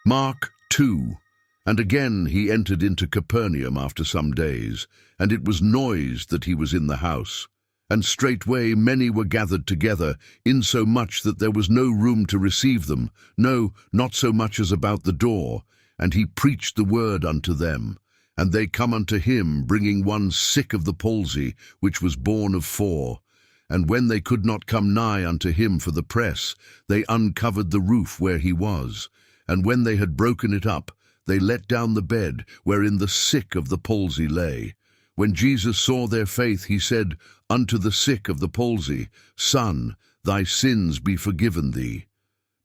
Mark 2. And again he entered into Capernaum after some days, and it was noised that he was in the house. And straightway many were gathered together, insomuch that there was no room to receive them, no, not so much as about the door. And he preached the word unto them. And they come unto him, bringing one sick of the palsy, which was born of 4. And when they could not come nigh unto him for the press, they uncovered the roof where he was. And when they had broken it up, they let down the bed wherein the sick of the palsy lay. When Jesus saw their faith, he said unto the sick of the palsy, Son, thy sins be forgiven thee.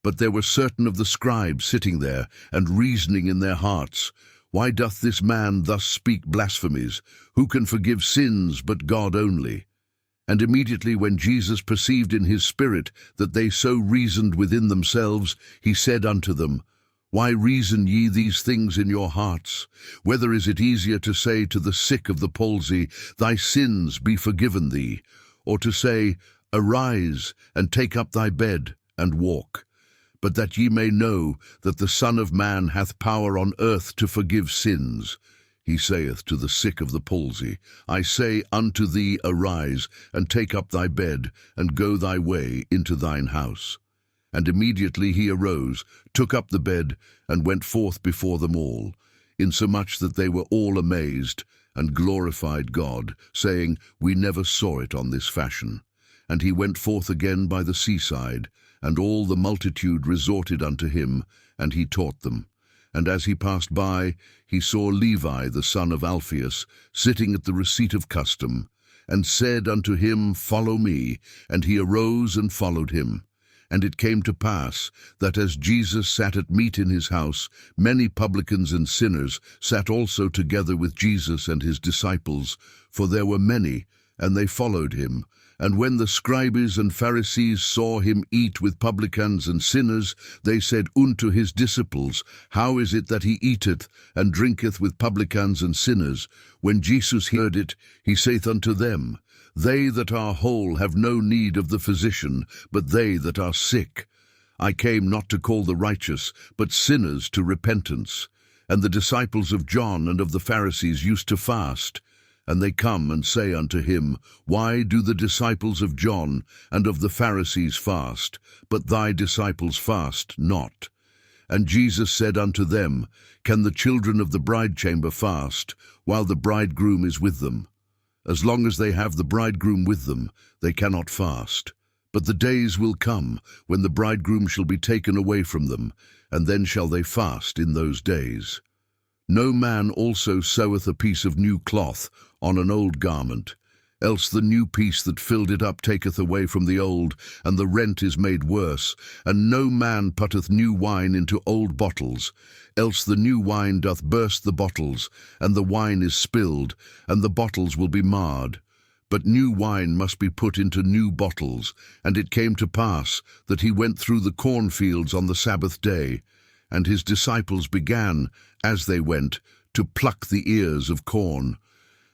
But there were certain of the scribes sitting there, and reasoning in their hearts, Why doth this man thus speak blasphemies? Who can forgive sins but God only? And immediately when Jesus perceived in his spirit that they so reasoned within themselves, he said unto them, Why reason ye these things in your hearts? Whether is it easier to say to the sick of the palsy, Thy sins be forgiven thee, or to say, Arise, and take up thy bed, and walk? But that ye may know that the Son of Man hath power on earth to forgive sins. He saith to the sick of the palsy, I say unto thee, Arise, and take up thy bed, and go thy way into thine house. And immediately he arose, took up the bed, and went forth before them all, insomuch that they were all amazed, and glorified God, saying, We never saw it on this fashion. And he went forth again by the seaside, and all the multitude resorted unto him, and he taught them. And as he passed by, he saw Levi the son of Alphaeus sitting at the receipt of custom, and said unto him, Follow me. And he arose and followed him. And it came to pass that as Jesus sat at meat in his house, many publicans and sinners sat also together with Jesus and his disciples, for there were many, and they followed him. And when the scribes and Pharisees saw him eat with publicans and sinners, they said unto his disciples, How is it that he eateth and drinketh with publicans and sinners? When Jesus heard it, he saith unto them, They that are whole have no need of the physician, but they that are sick. I came not to call the righteous, but sinners to repentance. And the disciples of John and of the Pharisees used to fast. And they come and say unto him, Why do the disciples of John and of the Pharisees fast, but thy disciples fast not? And Jesus said unto them, Can the children of the bridechamber fast, while the bridegroom is with them? As long as they have the bridegroom with them, they cannot fast. But the days will come, when the bridegroom shall be taken away from them, and then shall they fast in those days. No man also seweth a piece of new cloth on an old garment, else the new piece that filled it up taketh away from the old, and the rent is made worse. And no man putteth new wine into old bottles, else the new wine doth burst the bottles, and the wine is spilled, and the bottles will be marred. But new wine must be put into new bottles. And it came to pass that he went through the cornfields on the Sabbath day, and his disciples began, as they went, to pluck the ears of corn.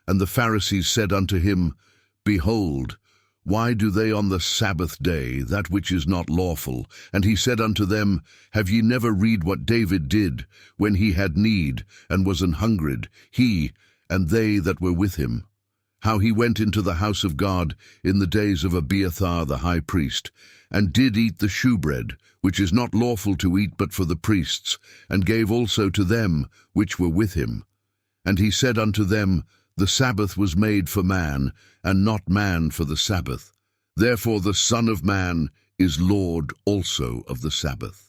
And the Pharisees said unto him, Behold, why do they on the Sabbath day that which is not lawful? And he said unto them, Have ye never read what David did, when he had need, and was an hungred, he and they that were with him? How he went into the house of God in the days of Abiathar the high priest, and did eat the shewbread, which is not lawful to eat but for the priests, and gave also to them which were with him. And he said unto them, The Sabbath was made for man, and not man for the Sabbath. Therefore the Son of Man is Lord also of the Sabbath.